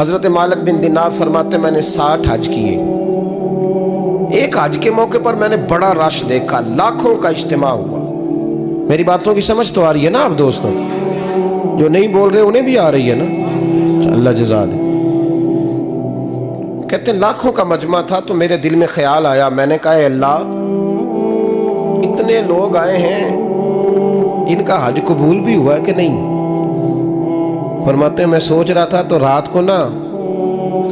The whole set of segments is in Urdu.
حضرت مالک بن دینار فرماتے میں نے 60 حج کیے. ایک حج کے موقع پر میں نے بڑا رش دیکھا، لاکھوں کا اجتماع ہوا. میری باتوں کی سمجھ تو آ رہی ہے نا آپ دوستوں؟ جو نہیں بول رہے انہیں بھی آ رہی ہے نا؟ اللہ جزا دے. کہتے ہیں لاکھوں کا مجمع تھا تو میرے دل میں خیال آیا. میں نے کہا اے اللہ، اتنے لوگ آئے ہیں، ان کا حج قبول بھی ہوا ہے کہ نہیں؟ فرماتے ہیں میں سوچ رہا تھا تو رات کو نا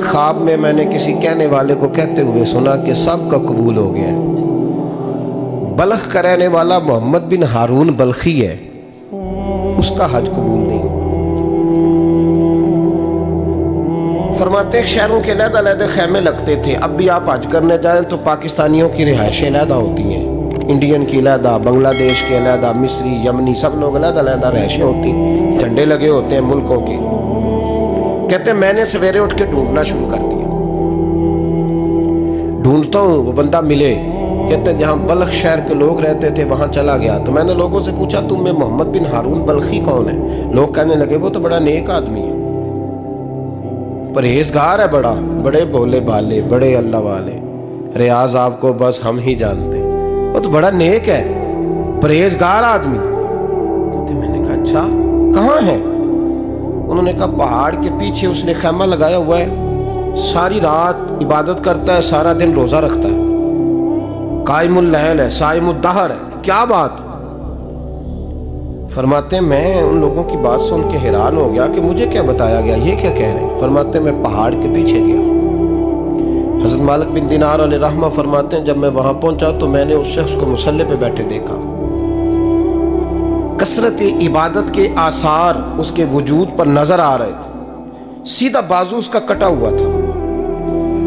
خواب میں نے کسی کہنے والے کو کہتے ہوئے سنا کہ سب کا قبول ہو گیا ہے. بلخ کا رہنے والا محمد بن ہارون بلخی ہے، اس کا حج قبول نہیں ہوا. فرماتے ہیں شہروں کے علیحدہ علیحدہ خیمے لگتے تھے. اب بھی آپ حج کرنے جائیں تو پاکستانیوں کی رہائشیں علیحدہ ہوتی ہیں، انڈین کی علیحدہ، بنگلہ دیش کے علیحدہ، مصری، یمنی، سب لوگ علیحدہ علیحدہ رہائشیں ہوتی ہیں، جھنڈے لگے ہوتے ہیں ملکوں کے. کہتے ہیں میں نے سویرے اٹھ کے ڈھونڈنا شروع کر دیا. ڈھونڈتا ہوں وہ بندہ ملے. کہتے ہیں جہاں بلخ شہر کے لوگ رہتے تھے وہاں چلا گیا تو میں نے لوگوں سے پوچھا تم میں محمد بن ہارون بلخی کون ہے؟ لوگ کہنے لگے وہ تو بڑا نیک آدمی ہے، پرہیزگار ہے، بڑے بولے بالے، بڑے اللہ والے. ریاض آپ کو بس ہم ہی جانتے، وہ تو بڑا نیک ہے، پرہیزگار آدمی. میں نے کہا اچھا کہاں ہے؟ انہوں نے کہا پہاڑ کے پیچھے اس نے خیمہ لگایا ہوا ہے، ساری رات عبادت کرتا ہے، سارا دن روزہ رکھتا ہے، قائم اللیل ہے، صائم الدہر ہے. کیا بات؟ فرماتے ہیں میں ان لوگوں کی بات سن کے حیران ہو گیا کہ مجھے کیا بتایا گیا، یہ کیا کہہ رہے ہیں. فرماتے ہیں میں پہاڑ کے پیچھے گیا. حضرت مالک بن دینار علیہ رحمہ فرماتے ہیں جب میں وہاں پہنچا تو میں نے اس شخص کو مصلی پہ بیٹھے دیکھا. کثرت عبادت کے آثار اس کے وجود پر نظر آ رہے تھے. سیدھا بازو اس کا کٹا ہوا تھا.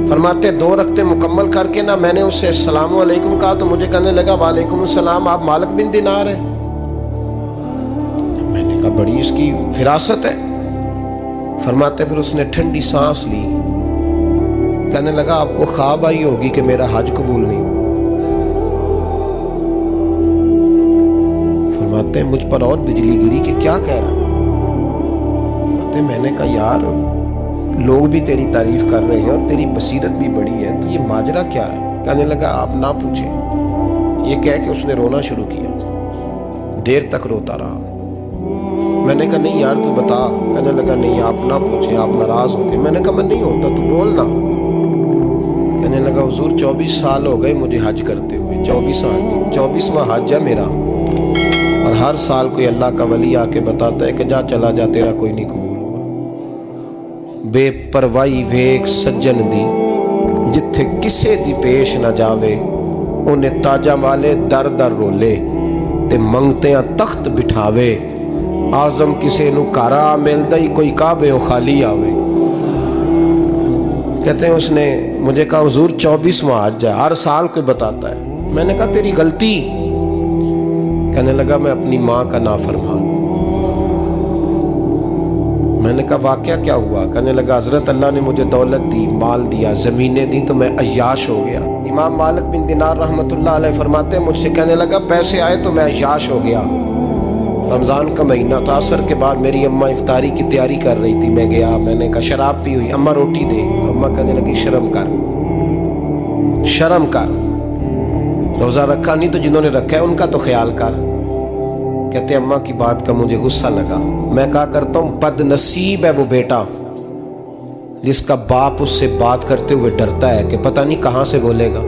فرماتے 2 رکعتیں مکمل کر کے نا میں نے اسے السلام علیکم کہا تو مجھے کہنے لگا وعلیکم السلام، آپ مالک بن دینار ہیں؟ میں نے کہا بڑی اس کی فراست ہے. فرماتے پھر اس نے ٹھنڈی سانس لی، کہنے لگا آپ کو خواب آئی ہوگی کہ میرا حج قبول نہیں ہوا. فرماتے ہیں مجھ پر اور بجلی گری کہ کیا کہہ رہا. فرماتے میں نے کہا یار لوگ بھی تیری تعریف کر رہے ہیں اور تیری بصیرت بھی بڑی ہے، تو یہ ماجرا کیا ہے؟ کہنے لگا آپ نہ پوچھیں. یہ کہہ کے اس نے رونا شروع کیا، دیر تک روتا رہا. میں نے کہا نہیں یار تو بتا. کہنے لگا نہیں آپ نہ پوچھیں، آپ ناراض ہوں گے. میں نے کہا میں نہیں ہوتا، تو بولنا. کہنے لگا حضور 24 سال ہو گئے مجھے حج کرتے ہوئے، 24واں حج ہے میرا، اور ہر سال کوئی اللہ کا ولی آ کے بتاتا ہے کہ جا چلا جا تیرا کوئی نہیں قبول ہوا. بے پروائی ویک سجن دی جتھے کسے دی پیش نہ جاوے، انہیں تاجا والے در در رولے تے منگتیاں تخت بٹھاوے. آزم کسے نو کارا ملدا ہی کوئی کعبے خالی آوے. کہتے ہیں اس نے مجھے کہا حضور 24واں حج ہے، ہر سال کوئی بتاتا ہے. میں نے کہا تیری غلطی. کہنے لگا میں اپنی ماں کا نافرمان. میں نے کہا واقعہ کیا ہوا؟ کہنے لگا حضرت اللہ نے مجھے دولت دی، مال دیا، زمینیں دی تو میں عیاش ہو گیا. امام مالک بن دینار رحمۃ اللہ علیہ فرماتے ہیں مجھ سے کہنے لگا پیسے آئے تو میں عیاش ہو گیا. رمضان کا مہینہ تھا، عصر کے بعد میری اماں افطاری کی تیاری کر رہی تھی. میں گیا، میں نے کہا شراب پی ہوئی، اماں روٹی دے. تو اماں کہنے لگی شرم کر، روزہ رکھا نہیں تو جنہوں نے رکھا ہے ان کا تو خیال کر. کہتے اماں کی بات کا مجھے غصہ لگا. میں کہا کرتا ہوں بد نصیب ہے وہ بیٹا جس کا باپ اس سے بات کرتے ہوئے ڈرتا ہے کہ پتہ نہیں کہاں سے بولے گا.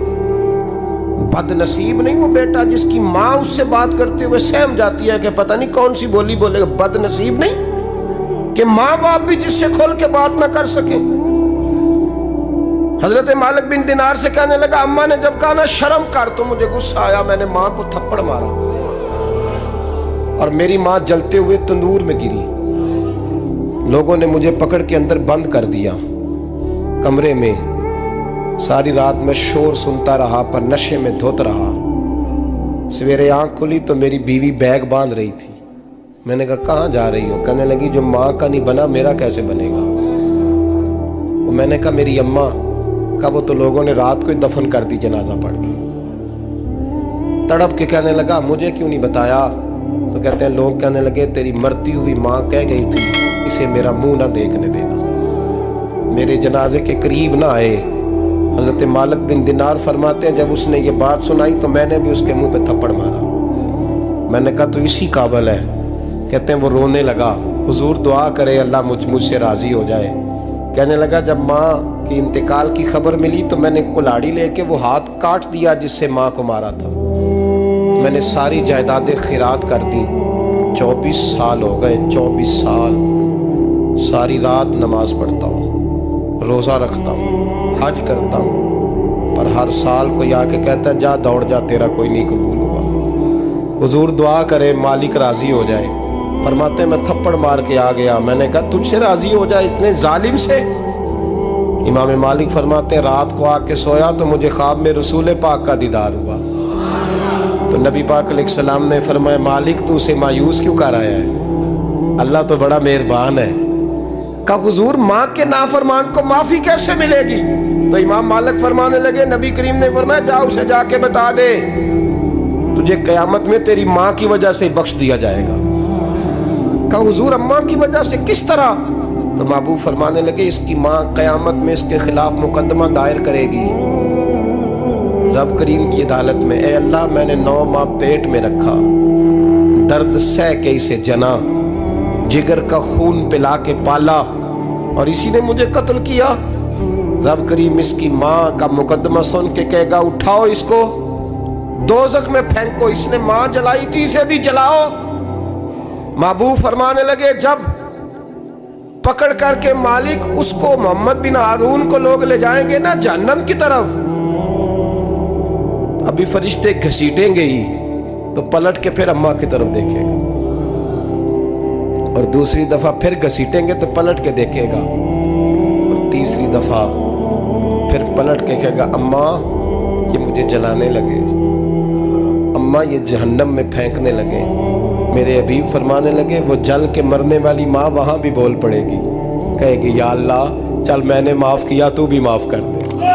بد نصیب نہیں وہ بیٹا جس کی ماں اس سے بات کرتے ہوئے سہم جاتی ہے کہ پتہ نہیں کون سی بولی بولے گا. بد نصیب نہیں کہ ماں باپ بھی جس سے کھول کے بات نہ کر سکے. حضرت مالک بن دینار سے کہنے لگا اماں نے جب کہا نا شرم کر تو مجھے غصہ آیا، میں نے ماں کو تھپڑ مارا اور میری ماں جلتے ہوئے تندور میں گری. لوگوں نے مجھے پکڑ کے اندر بند کر دیا کمرے میں. ساری رات میں شور سنتا رہا پر نشے میں دھوت رہا. سویرے آنکھ کھلی تو میری بیوی بیگ باندھ رہی تھی. میں نے کہا کہاں جا رہی ہو؟ کہنے لگی جو ماں کا نہیں بنا میرا کیسے بنے گا. میں نے کہا میری اماں کا وہ تو لوگوں نے رات کو ہی دفن کر دی جنازہ پڑھ کے. تڑپ کے کہنے لگا مجھے کیوں نہیں بتایا؟ تو کہتے ہیں لوگ کہنے لگے تیری مرتی ہوئی ماں کہہ گئی تھی اسے میرا منہ نہ دیکھنے دینا. میرے جنازے کے قریب نہ آئے۔ حضرت مالک بن دینار فرماتے ہیں جب اس نے یہ بات سنائی تو میں نے بھی اس کے منہ پہ تھپڑ مارا۔ میں نے کہا تو اسی قابل ہے۔ کہتے ہیں وہ رونے لگا، حضور دعا کرے اللہ مجھ سے راضی ہو جائے۔ کہنے لگا جب ماں کی انتقال کی خبر ملی تو میں نے کلاڑی لے کے وہ ہاتھ کاٹ دیا جس سے ماں کو مارا تھا۔ میں نے ساری جائیدادیں خیرات کر دی۔ 24 سال ہو گئے، 24 سال ساری رات نماز پڑھتا ہوں، روزہ رکھتا ہوں، حج کرتا ہوں، پر ہر سال کوئی آ کے کہتا ہے جا دوڑ جا تیرا کوئی نہیں قبول ہوا۔ حضور دعا کرے مالک راضی ہو جائے۔ فرماتے ہیں میں تھپڑ مار کے آ گیا، میں نے کہا تجھ سے راضی ہو جائے اتنے ظالم سے؟ امام مالک فرماتے ہیں رات کو آ کے سویا تو مجھے خواب میں رسول پاک کا دیدار ہوا۔ تو نبی پاک علیہ السلام نے فرمایا مالک تو اسے مایوس کیوں کر آیا ہے؟ اللہ تو بڑا مہربان ہے۔ کہا حضور ماں کے نافرمان کو معافی کیسے ملے گی؟ تو امام مالک فرمانے لگے نبی کریم نے فرمایا جا اسے جا کے بتا دے تجھے قیامت میں تیری ماں کی وجہ سے بخش دیا جائے گا۔ کہا حضور اماں کی وجہ سے کس طرح؟ تو محبوب فرمانے لگے اس کی ماں قیامت میں اس کے خلاف مقدمہ دائر کرے گی رب کریم کی عدالت میں، اے اللہ میں نے 9 ماہ پیٹ میں رکھا، درد سہ کے اسے جنا، جگر کا خون پلا کے پالا اور اسی نے مجھے قتل کیا۔ رب کریم اس کی ماں کا مقدمہ سن کے کہے گا اٹھاؤ اس کو دوزخ میں پھینکو، اس نے ماں جلائی تھی اسے بھی جلاؤ۔ محبوب فرمانے لگے جب پکڑ کر کے مالک اس کو محمد بن ہارون کو لوگ لے جائیں گے نا جہنم کی طرف، ابھی فرشتے گھسیٹیں گے ہی تو پلٹ کے پھر اماں کی طرف دیکھے گا اور دوسری دفعہ پھر گھسیٹیں گے تو پلٹ کے دیکھے گا اور تیسری دفعہ پھر پلٹ کے کہے گا اماں یہ مجھے جلانے لگے، اماں یہ جہنم میں پھینکنے لگے۔ میرے حبیب فرمانے لگے وہ جل کے مرنے والی ماں وہاں بھی بول پڑے گی، کہے گی یا اللہ چل میں نے معاف کیا تو بھی معاف کر دے،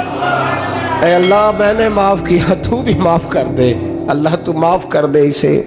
اے اللہ میں نے معاف کیا تو بھی معاف کر دے، اللہ تو معاف کر دے اسے۔